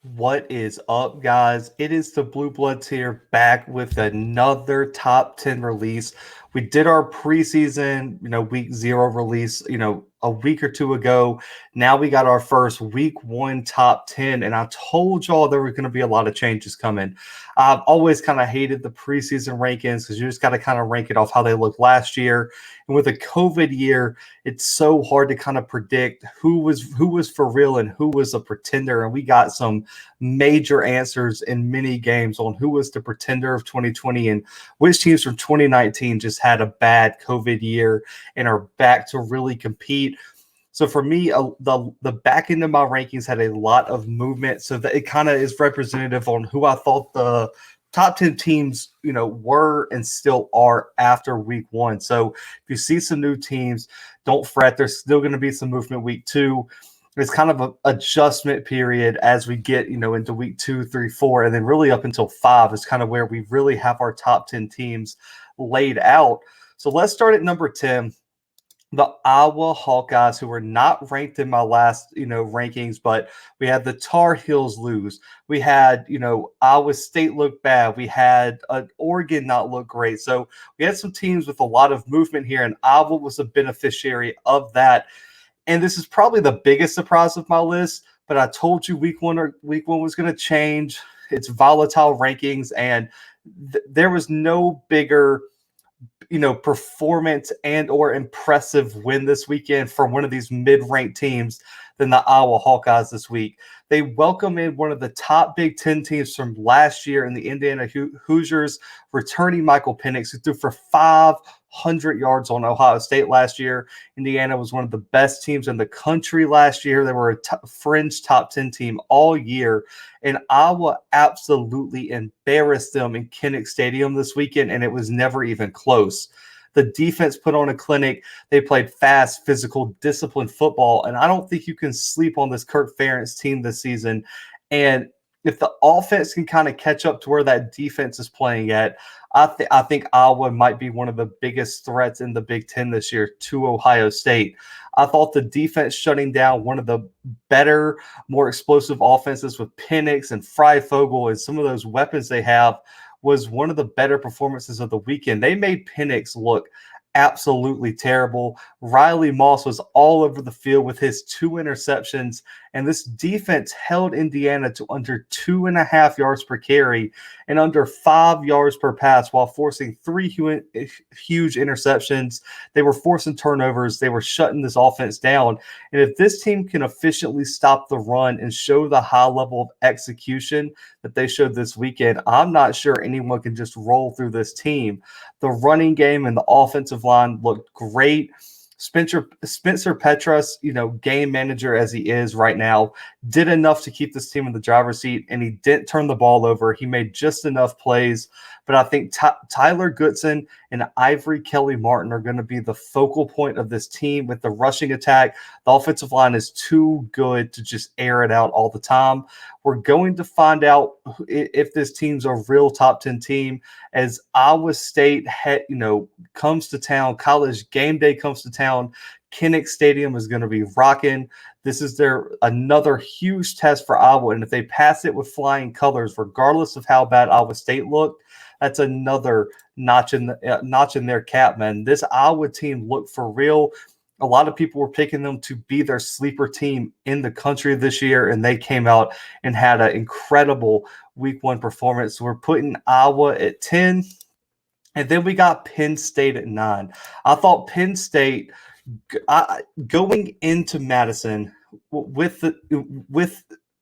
What is up, guys? It is the Bluebloods here, back with another top 10 release. We did our preseason, week 0 release, a week or two ago. Now we got our first week 1 top 10, and I told y'all there were going to be a lot of changes coming. I've always kind of hated the preseason rankings because you just got to kind of rank it off how they looked last year. And with a COVID year, it's so hard to kind of predict who was for real and who was a pretender. And we got some major answers in many games on who was the pretender of 2020 and which teams from 2019 just had a bad COVID year and are back to really compete. So for me, the back end of my rankings had a lot of movement, so that it kind of is representative on who I thought the top 10 teams, were and still are after week 1. So if you see some new teams, don't fret. There's still going to be some movement week 2. It's kind of an adjustment period as we get, into week 2, 3, 4, and then really up until 5 is kind of where we really have our top 10 teams laid out. So let's start at number 10. The Iowa Hawkeyes, who were not ranked in my last, rankings, but we had the Tar Heels lose. We had, Iowa State look bad. We had Oregon not look great. So we had some teams with a lot of movement here, and Iowa was a beneficiary of that. And this is probably the biggest surprise of my list, but I told you week one was going to change. It's volatile rankings, and there was no bigger performance and or impressive win this weekend for one of these mid-ranked teams than the Iowa Hawkeyes this week. They welcome in one of the top Big Ten teams from last year in the Indiana Hoosiers, returning Michael Penix, who threw for 500 yards on Ohio State last year. Indiana was one of the best teams in the country last year. They were a fringe top 10 team all year, and Iowa absolutely embarrassed them in Kinnick Stadium this weekend, and it was never even close. The defense put on a clinic. They played fast, physical, disciplined football, and I don't think you can sleep on this Kirk Ferentz team this season. And if the offense can kind of catch up to where that defense is playing at, I think Iowa might be one of the biggest threats in the Big Ten this year to Ohio State. I thought the defense shutting down one of the better, more explosive offenses with Penix and Freifogel and some of those weapons they have was one of the better performances of the weekend. They made Penix look absolutely terrible. Riley Moss was all over the field with his 2 interceptions, and this defense held Indiana to under 2.5 yards per carry and under 5 yards per pass while forcing 3 huge interceptions. They were forcing turnovers. They were shutting this offense down. And if this team can efficiently stop the run and show the high level of execution that they showed this weekend, I'm not sure anyone can just roll through this team. The running game and the offensive line looked great. Spencer Petras, game manager as he is right now, did enough to keep this team in the driver's seat, and he didn't turn the ball over. He made just enough plays. But I think Tyler Goodson and Ivory Kelly-Martin are going to be the focal point of this team with the rushing attack. The offensive line is too good to just air it out all the time. We're going to find out if this team's a real top 10 team as Iowa State, comes to town. College game day comes to town. Kinnick Stadium is going to be rocking. This is another huge test for Iowa, and if they pass it with flying colors, regardless of how bad Iowa State looked, that's another notch in their cap, man. This Iowa team looked for real. A lot of people were picking them to be their sleeper team in the country this year, and they came out and had an incredible week 1 performance. So we're putting Iowa at 10, and then we got Penn State at 9. I thought Penn State, going into Madison with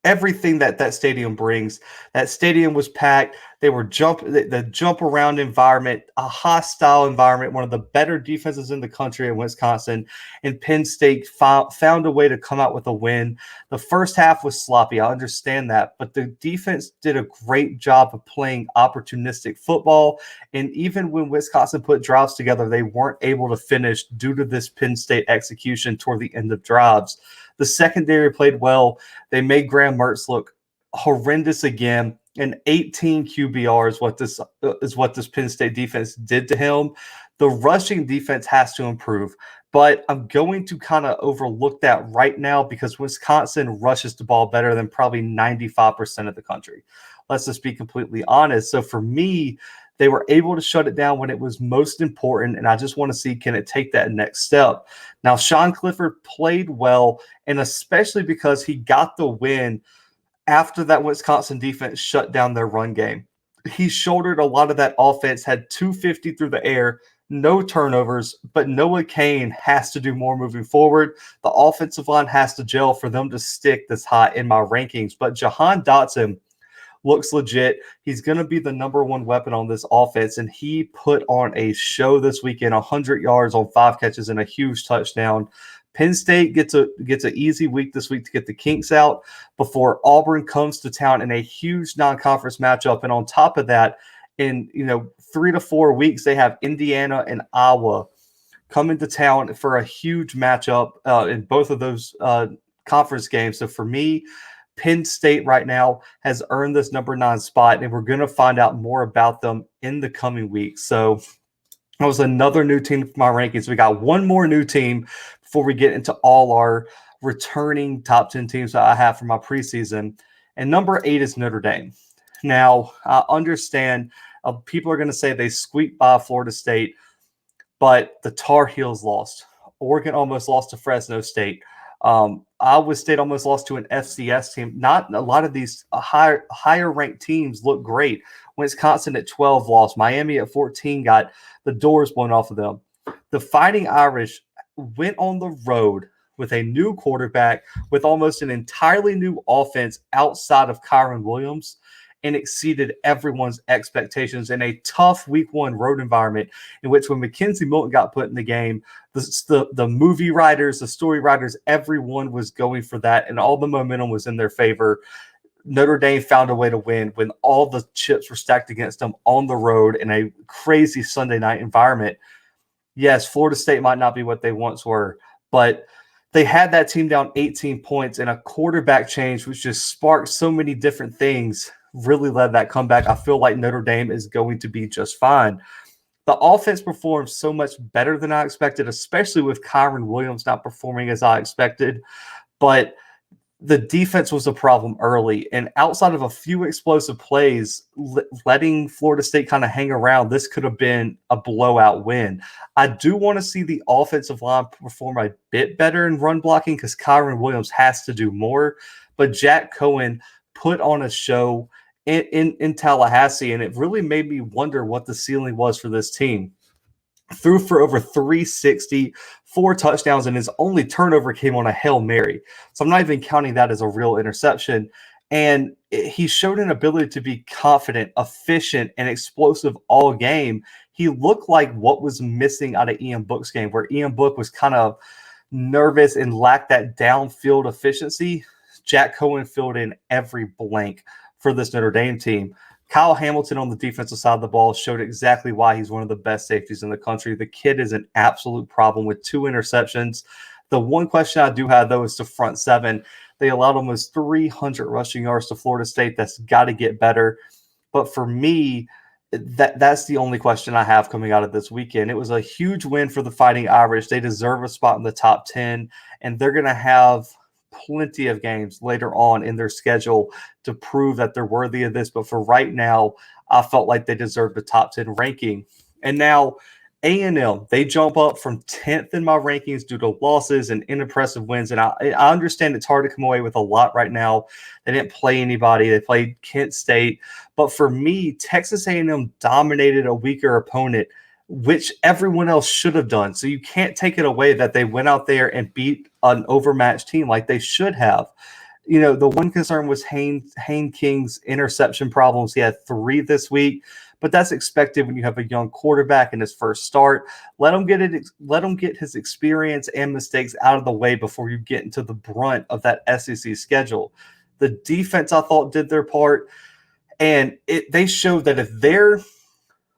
everything that stadium brings. That stadium was packed. They were the jump around environment, a hostile environment, one of the better defenses in the country in Wisconsin. And Penn State found a way to come out with a win. The first half was sloppy. I understand that. But the defense did a great job of playing opportunistic football. And even when Wisconsin put drives together, they weren't able to finish due to this Penn State execution toward the end of drives. The secondary played well. They made Graham Mertz look horrendous again. And 18 QBR is what this Penn State defense did to him. The rushing defense has to improve. But I'm going to kind of overlook that right now because Wisconsin rushes the ball better than probably 95% of the country. Let's just be completely honest. So for me, they were able to shut it down when it was most important, and I just want to see, can it take that next step? Now, Sean Clifford played well, and especially because he got the win after that Wisconsin defense shut down their run game. He shouldered a lot of that offense, had 250 through the air, no turnovers, but Noah Cain has to do more moving forward. The offensive line has to gel for them to stick this high in my rankings. But Jahan Dotson looks legit. He's going to be the number one weapon on this offense, and he put on a show this weekend, 100 yards on 5 catches and a huge touchdown. Penn State gets an easy week this week to get the kinks out before Auburn comes to town in a huge non-conference matchup. And on top of that, in 3 to 4 weeks, they have Indiana and Iowa coming to town for a huge matchup in both of those conference games. So for me, Penn State right now has earned this number 9 spot, and we're going to find out more about them in the coming weeks. So that was another new team for my rankings. We got one more new team before we get into all our returning top 10 teams that I have for my preseason. And number 8 is Notre Dame. Now, I understand people are going to say they squeaked by Florida State, but the Tar Heels lost. Oregon almost lost to Fresno State. Iowa State almost lost to an FCS team. Not a lot of these higher ranked teams look great. Wisconsin at 12 lost. Miami at 14 got the doors blown off of them. The Fighting Irish went on the road with a new quarterback, with almost an entirely new offense outside of Kyron Williams, and exceeded everyone's expectations in a tough week 1 road environment in which when Mackenzie Milton got put in the game, the movie writers, the story writers, everyone was going for that, and all the momentum was in their favor. Notre Dame found a way to win when all the chips were stacked against them on the road in a crazy Sunday night environment. Yes, Florida State might not be what they once were, but they had that team down 18 points, and a quarterback change, which just sparked so many different things, really led that comeback. I feel like Notre Dame is going to be just fine. The offense performed so much better than I expected, especially with Kyron Williams not performing as I expected. But the defense was a problem early, and outside of a few explosive plays, letting Florida State kind of hang around, this could have been a blowout win. I do want to see the offensive line perform a bit better in run blocking because Kyron Williams has to do more, but Jack Cohen put on a show in Tallahassee, and it really made me wonder what the ceiling was for this team. Threw for over 360, 4 touchdowns, and his only turnover came on a Hail Mary. So I'm not even counting that as a real interception. And he showed an ability to be confident, efficient, and explosive all game. He looked like what was missing out of Ian Book's game, where Ian Book was kind of nervous and lacked that downfield efficiency. Jack Cohen filled in every blank for this Notre Dame team. Kyle Hamilton on the defensive side of the ball showed exactly why he's one of the best safeties in the country. The kid is an absolute problem with 2 interceptions. The one question I do have, though, is the front 7. They allowed almost 300 rushing yards to Florida State. That's got to get better. But for me, that's the only question I have coming out of this weekend. It was a huge win for the Fighting Irish. They deserve a spot in the top 10, and they're going to have plenty of games later on in their schedule to prove that they're worthy of this. But for right now, I felt like they deserved a top 10 ranking. And now A&M, they jump up from 10th in my rankings due to losses and unimpressive wins. And I understand it's hard to come away with a lot right now. They didn't play anybody. They played Kent State. But for me, Texas A&M dominated a weaker opponent, which everyone else should have done. So you can't take it away that they went out there and beat an overmatched team like they should have. The one concern was Hayne King's interception problems. He had 3 this week, but that's expected when you have a young quarterback in his first start. Let him get his experience and mistakes out of the way before you get into the brunt of that SEC schedule. The defense, I thought, did their part, and they showed that if they're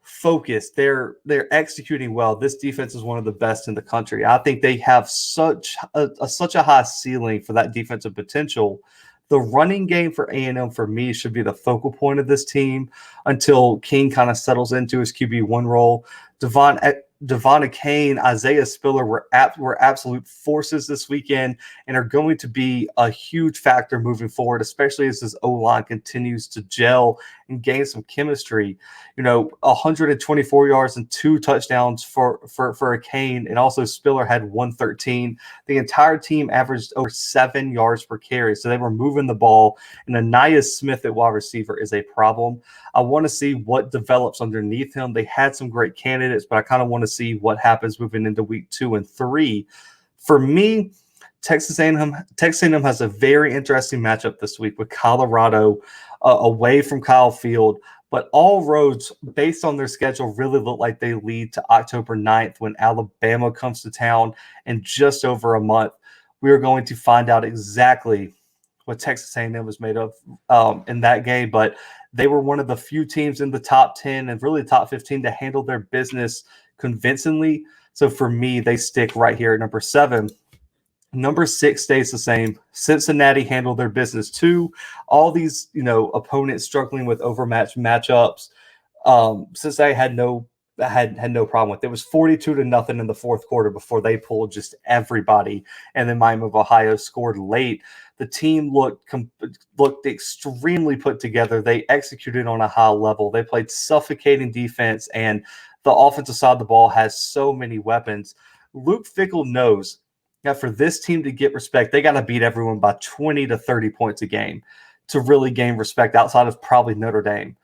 focused, they're executing well, this defense is one of the best in the country. I think they have such a high ceiling for that defensive potential. The running game for A&M, for me, should be the focal point of this team until King kind of settles into his QB1 role. Devon Devon Kane, Isaiah Spiller were absolute forces this weekend and are going to be a huge factor moving forward, especially as this O-line continues to gel and gain some chemistry. 124 yards and 2 touchdowns for a Kane, and also Spiller had 113. The entire team averaged over 7 yards per carry, so they were moving the ball, and Anaya Smith at wide receiver is a problem. I want to see what develops underneath him. They had some great candidates, but I kind of want to see what happens moving into week 2 and 3. For me, Texas A&M has a very interesting matchup this week with Colorado away from Kyle Field, but all roads based on their schedule really look like they lead to October 9th when Alabama comes to town in just over a month. We are going to find out exactly what Texas A&M was made of in that game, but they were one of the few teams in the top 10 and really top 15 to handle their business convincingly. So for me, they stick right here at number 7. Number 6 stays the same. Cincinnati handled their business too. All these, opponents struggling with overmatched matchups. Cincinnati had no problem with it. It was 42-0 in the fourth quarter before they pulled just everybody, and then Miami of Ohio scored late. The team looked extremely put together. They executed on a high level. They played suffocating defense, and the offensive side of the ball has so many weapons. Luke Fickell knows that for this team to get respect, they got to beat everyone by 20 to 30 points a game to really gain respect outside of probably Notre Dame.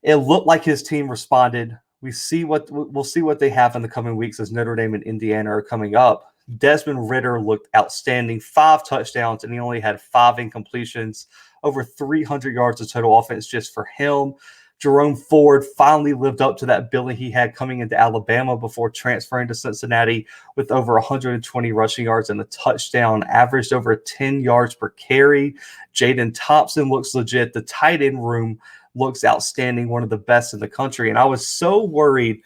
It looked like his team responded. We'll see what they have in the coming weeks as Notre Dame and Indiana are coming up. Desmond Ridder looked outstanding, 5 touchdowns, and he only had 5 incompletions, over 300 yards of total offense just for him. Jerome Ford finally lived up to that billing he had coming into Alabama before transferring to Cincinnati with over 120 rushing yards and a touchdown, averaged over 10 yards per carry. Jaden Thompson looks legit. The tight end room looks outstanding, one of the best in the country. And I was so worried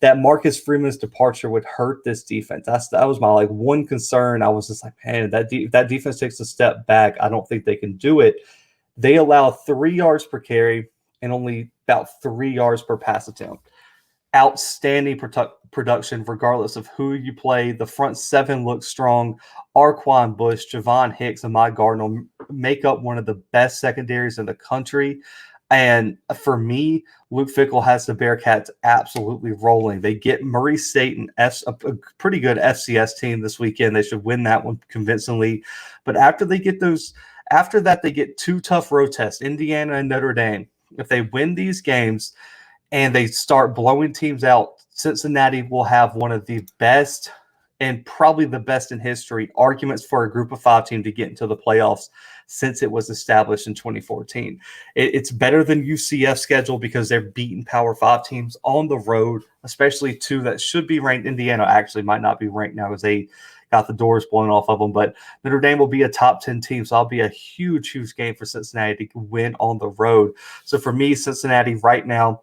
that Marcus Freeman's departure would hurt this defense. That was my one concern. I was just like, man, if that defense takes a step back, I don't think they can do it. They allow 3 yards per carry and only about 3 yards per pass attempt. Outstanding production regardless of who you play. The front 7 looks strong. Arquan Bush, Javon Hicks, and Mike Gardner make up one of the best secondaries in the country. And for me, Luke Fickell has the Bearcats absolutely rolling. They get Murray State, a pretty good FCS team this weekend. They should win that one convincingly. But after that, they get 2 tough road tests, Indiana and Notre Dame. If they win these games and they start blowing teams out, Cincinnati will have one of the best and probably the best in history arguments for a group of 5 team to get into the playoffs since it was established in 2014. It's better than UCF's schedule because they're beating Power 5 teams on the road, especially 2 that should be ranked. Indiana actually might not be ranked now because they got the doors blown off of them, but Notre Dame will be a top 10 team, so it'll be a huge, huge game for Cincinnati to win on the road. So for me, Cincinnati right now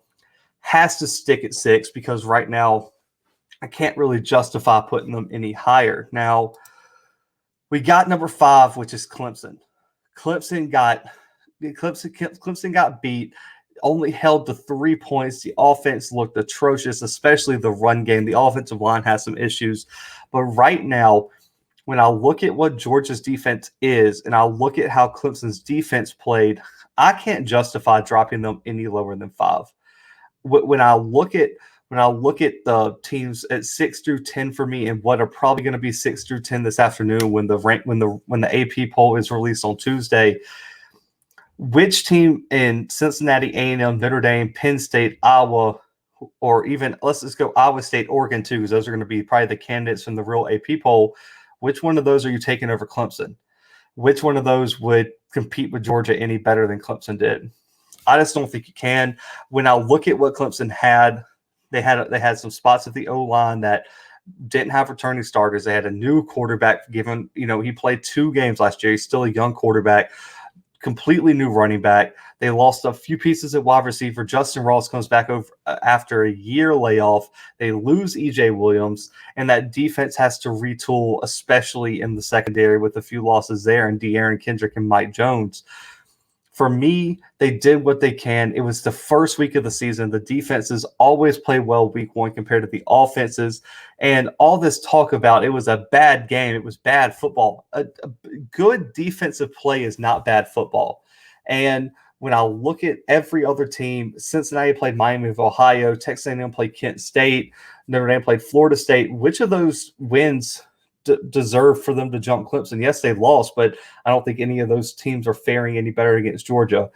has to stick at 6 because right now I can't really justify putting them any higher. Now, we got number 5, which is Clemson. Clemson got beat, only held to 3 points. The offense looked atrocious, especially the run game. The offensive line has some issues. But right now, when I look at what Georgia's defense is and I look at how Clemson's defense played, I can't justify dropping them any lower than 5. When I look at the teams at 6 through 10 for me, and what are probably going to be 6 through 10 this afternoon when the AP poll is released on Tuesday, which team in Cincinnati, A&M, Notre Dame, Penn State, Iowa, or even let's just go Iowa State, Oregon too, because those are going to be probably the candidates from the real AP poll. Which one of those are you taking over Clemson? Which one of those would compete with Georgia any better than Clemson did? I just don't think you can. When I look at what Clemson had, they had some spots at the O-line that didn't have returning starters. They had a new quarterback given, he played 2 games last year. He's still a young quarterback, completely new running back. They lost a few pieces at wide receiver. Justin Ross comes back over after a year layoff. They lose EJ Williams, and that defense has to retool, especially in the secondary with a few losses there, and De'Aaron Kendrick and Mike Jones. For me, they did what they can. It was the first week of the season. The defenses always play well week one compared to the offenses. And all this talk about it was a bad game, it was bad football. A good defensive play is not bad football. And when I look at every other team, Cincinnati played Miami of Ohio, Texas A&M played Kent State, Notre Dame played Florida State. Which of those wins deserve for them to jump Clemson? Yes, they lost, but I don't think any of those teams are faring any better against Georgia.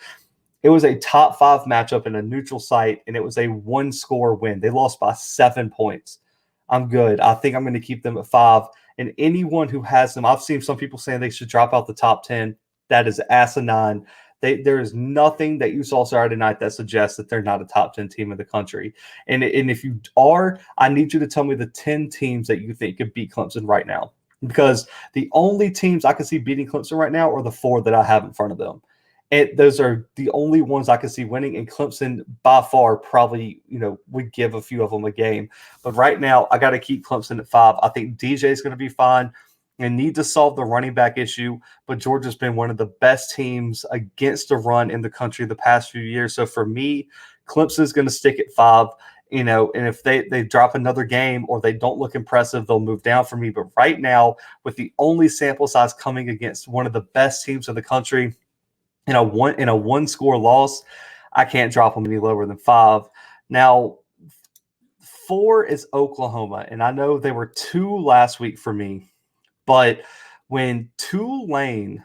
It was a top 5 matchup in a neutral site, and it was a 1-score win. They lost by 7 points. I'm good. I think I'm going to keep them at 5. And anyone who has them, I've seen some people saying they should drop out the top 10. That is asinine. There is nothing that you saw Saturday night that suggests that they're not a top 10 team in the country. And if you are, I need you to tell me the 10 teams that you think could beat Clemson right now. Because the only teams I can see beating Clemson right now are the 4 that I have in front of them. And those are the only ones I can see winning. And Clemson, by far, probably, would give a few of them a game. But right now, I got to keep Clemson at 5. I think DJ is going to be fine. And need to solve the running back issue, but Georgia's been one of the best teams against the run in the country the past few years. So for me, Clemson's going to stick at 5, and if they drop another game or they don't look impressive, they'll move down for me. But right now, with the only sample size coming against one of the best teams in the country in a 1-score loss, I can't drop them any lower than 5. Now, 4 is Oklahoma, and I know they were 2 last week for me. But when Tulane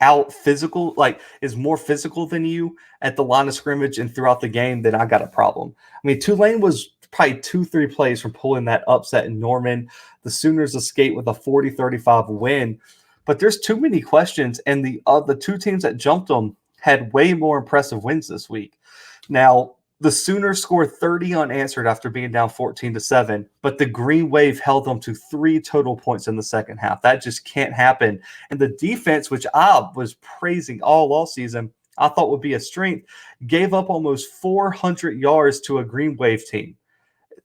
is more physical than you at the line of scrimmage and throughout the game, then I got a problem. I mean, Tulane was probably 2-3 plays from pulling that upset in Norman. The Sooners escaped with a 40-35 win. But there's too many questions, and the 2 teams that jumped them had way more impressive wins this week. Now, the Sooners scored 30 unanswered after being down 14-7, but the Green Wave held them to 3 total points in the second half. That just can't happen. And the defense, which I was praising all season, I thought would be a strength, gave up almost 400 yards to a Green Wave team.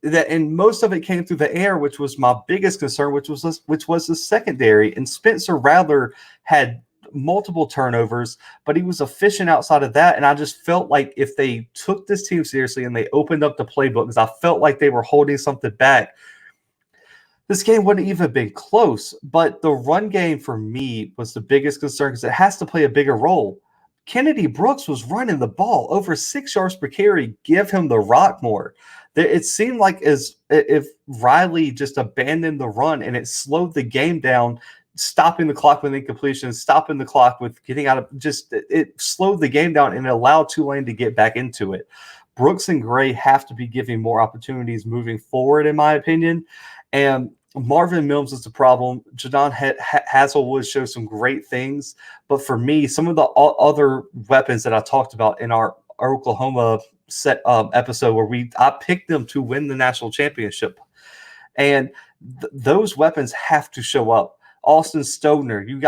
And most of it came through the air, which was my biggest concern, which was the secondary. And Spencer Rattler had multiple turnovers, but he was efficient outside of that. And I just felt like if they took this team seriously and they opened up the playbook, because I felt like they were holding something back, this game wouldn't even have been close. But the run game for me was the biggest concern because it has to play a bigger role. Kennedy Brooks was running the ball over 6 yards per carry. Give him the rock more. It seemed like as if Riley just abandoned the run and it slowed the game down, stopping the clock with incompletion, stopping the clock with getting out of it slowed the game down and allowed Tulane to get back into it. Brooks and Gray have to be giving more opportunities moving forward, in my opinion. And Marvin Mims is the problem. Jadon Hazelwood shows some great things. But for me, some of the other weapons that I talked about in our Oklahoma episode where I picked them to win the national championship. And those weapons have to show up. Austin Stoner, you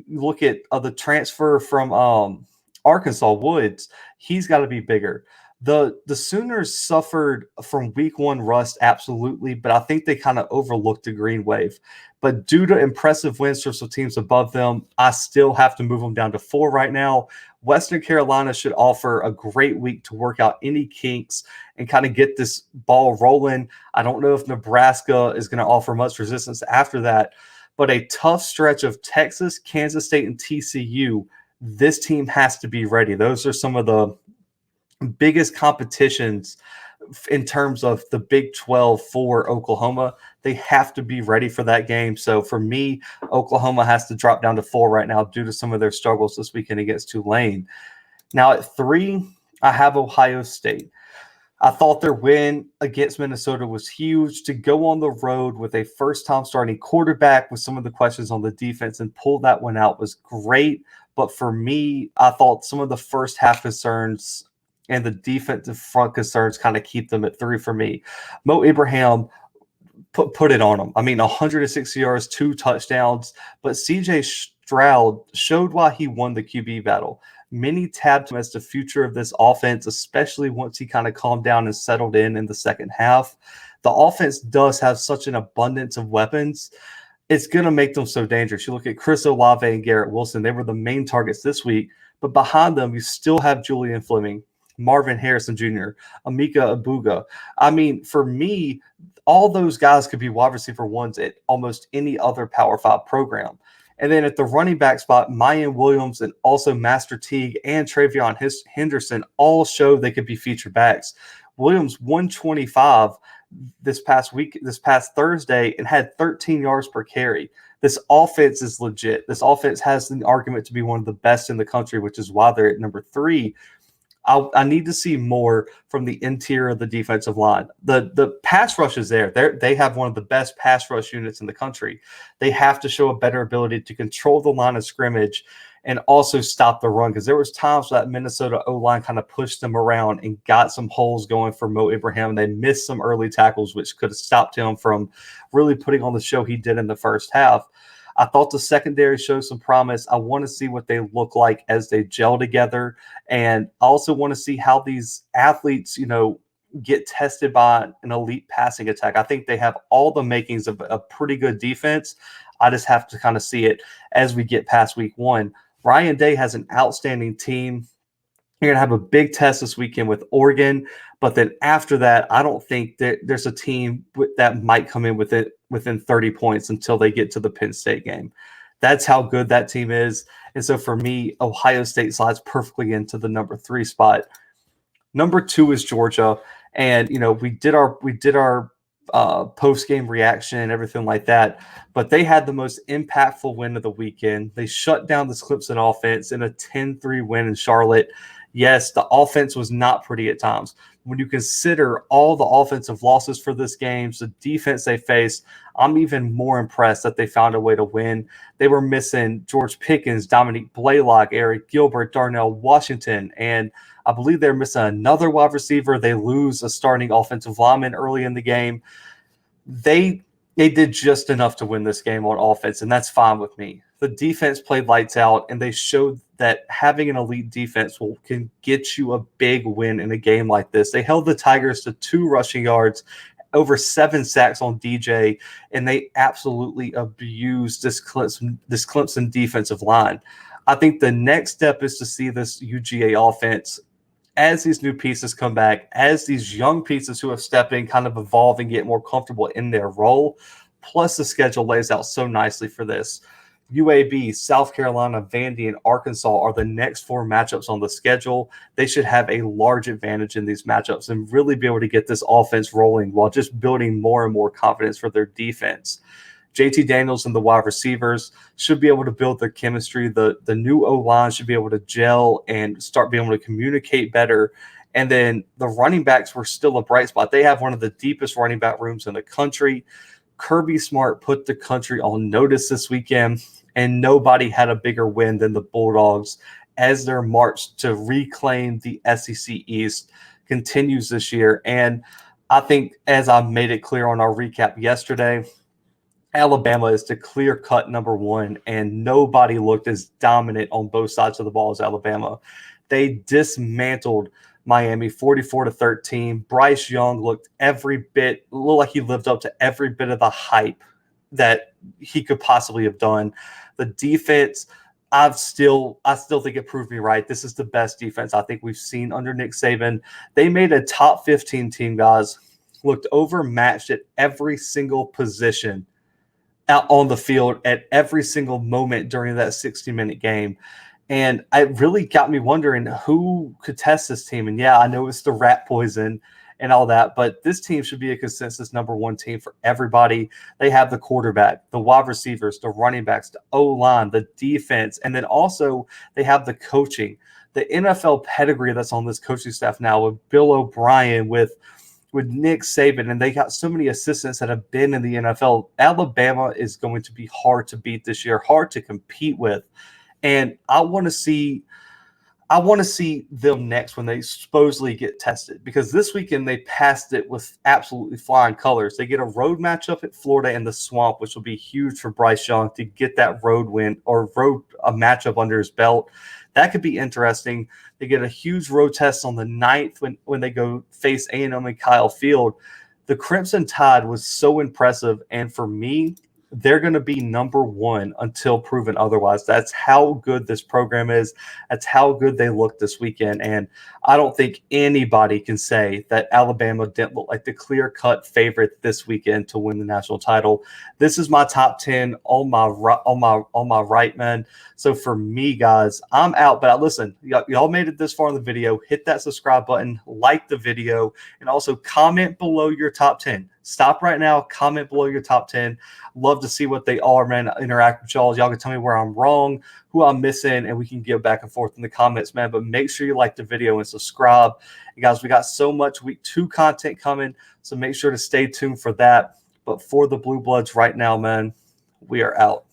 look at the transfer from Arkansas Woods. He's got to be bigger. The Sooners suffered from week 1 rust, absolutely, but I think they kind of overlooked the Green Wave. But due to impressive wins from some teams above them, I still have to move them down to 4 right now. Western Carolina should offer a great week to work out any kinks and kind of get this ball rolling. I don't know if Nebraska is going to offer much resistance after that. But a tough stretch of Texas, Kansas State, and TCU, this team has to be ready. Those are some of the biggest competitions in terms of the Big 12 for Oklahoma. They have to be ready for that game. So for me, Oklahoma has to drop down to 4 right now due to some of their struggles this weekend against Tulane. Now at 3, I have Ohio State. I thought their win against Minnesota was huge. To go on the road with a first-time starting quarterback with some of the questions on the defense and pull that one out was great. But for me, I thought some of the first half concerns and the defensive front concerns kind of keep them at 3 for me. Mo Ibrahim put it on him. I mean, 160 yards, 2 touchdowns. But C.J. Stroud showed why he won the QB battle. Many tabbed him as the future of this offense, especially once he kind of calmed down and settled in the second half. The offense does have such an abundance of weapons. It's going to make them so dangerous. You look at Chris Olave and Garrett Wilson. They were the main targets this week, But behind them, you still have Julian Fleming, Marvin Harrison Jr., Amika Abuga. I mean, for me, all those guys could be wide receiver ones at almost any other Power 5 program. And then at the running back spot, Mayan Williams and also Master Teague and Travion Henderson all showed they could be featured backs. Williams 125 this past Thursday, and had 13 yards per carry. This offense is legit. This offense has an argument to be one of the best in the country, which is why they're at number 3. I need to see more from the interior of the defensive line. The pass rush is there. They have one of the best pass rush units in the country. They have to show a better ability to control the line of scrimmage and also stop the run, because there was times where that Minnesota O-line kind of pushed them around and got some holes going for Mo Ibrahim. They missed some early tackles, which could have stopped him from really putting on the show he did in the first half. I thought the secondary showed some promise. I want to see what they look like as they gel together. And I also want to see how these athletes, get tested by an elite passing attack. I think they have all the makings of a pretty good defense. I just have to kind of see it as we get past week 1. Ryan Day has an outstanding team. You're going to have a big test this weekend with Oregon. But then after that, I don't think that there's a team that might come in within 30 points until they get to the Penn State game. That's how good that team is. And so for me, Ohio State slides perfectly into the number 3 spot. Number 2 is Georgia. And, we did our post-game reaction and everything like that, but they had the most impactful win of the weekend. They shut down this Clemson offense in a 10-3 win in Charlotte. Yes, the offense was not pretty at times. When you consider all the offensive losses for this game, the defense they faced, I'm even more impressed that they found a way to win. They were missing George Pickens, Dominique Blaylock, Eric Gilbert, Darnell Washington, and I believe they're missing another wide receiver. They lose a starting offensive lineman early in the game. They did just enough to win this game on offense, and that's fine with me. The defense played lights out, and they showed that having an elite defense can get you a big win in a game like this. They held the Tigers to 2 rushing yards, over 7 sacks on DJ, and they absolutely abused this Clemson defensive line. I think the next step is to see this UGA offense, as these new pieces come back, as these young pieces who have stepped in kind of evolve and get more comfortable in their role, plus the schedule lays out so nicely for this. UAB, South Carolina, Vandy, and Arkansas are the next 4 matchups on the schedule. They should have a large advantage in these matchups and really be able to get this offense rolling while just building more and more confidence for their defense. JT Daniels and the wide receivers should be able to build their chemistry. The new O-line should be able to gel and start being able to communicate better. And then the running backs were still a bright spot. They have one of the deepest running back rooms in the country. Kirby Smart put the country on notice this weekend, and nobody had a bigger win than the Bulldogs as their march to reclaim the SEC East continues this year. And I think, as I made it clear on our recap yesterday, Alabama is the clear-cut number 1, and nobody looked as dominant on both sides of the ball as Alabama. They dismantled Miami 44-13. Bryce Young looked like he lived up to every bit of the hype that he could possibly have done. The defense, I still think it proved me right. This is the best defense I think we've seen under Nick Saban. They made a top 15 team, guys, looked overmatched at every single position out on the field at every single moment during that 60-minute game. And it really got me wondering who could test this team. And yeah, I know it's the rat poison and all that, but this team should be a consensus number 1 team for everybody. They have the quarterback, the wide receivers, the running backs, the O-line, the defense, and then also they have the coaching, the NFL pedigree that's on this coaching staff now with Bill O'Brien, with Nick Saban, and they got so many assistants that have been in the NFL. Alabama is going to be hard to beat this year, hard to compete with. And I want to see them next when they supposedly get tested, because this weekend they passed it with absolutely flying colors. They get a road matchup at Florida in the Swamp, which will be huge for Bryce Young to get that road win or a matchup under his belt. That could be interesting. They get a huge road test on the 9th when they go face A&M and Kyle Field. The Crimson Tide was so impressive, and for me, they're going to be number one until proven otherwise. That's how good this program is. That's how good they look this weekend. And I don't think anybody can say that Alabama didn't look like the clear-cut favorite this weekend to win the national title. This is my top 10 on my right, man. So for me, guys, I'm out. But listen, y'all made it this far in the video. Hit that subscribe button, like the video, and also comment below your top 10. Stop right now, comment below your top 10. Love to see what they are, man. Interact with y'all. Y'all can tell me where I'm wrong, who I'm missing, and we can get back and forth in the comments, man. But make sure you like the video and subscribe. And guys, we got so much week 2 content coming, so make sure to stay tuned for that. But for the Blue Bloods right now, man, we are out.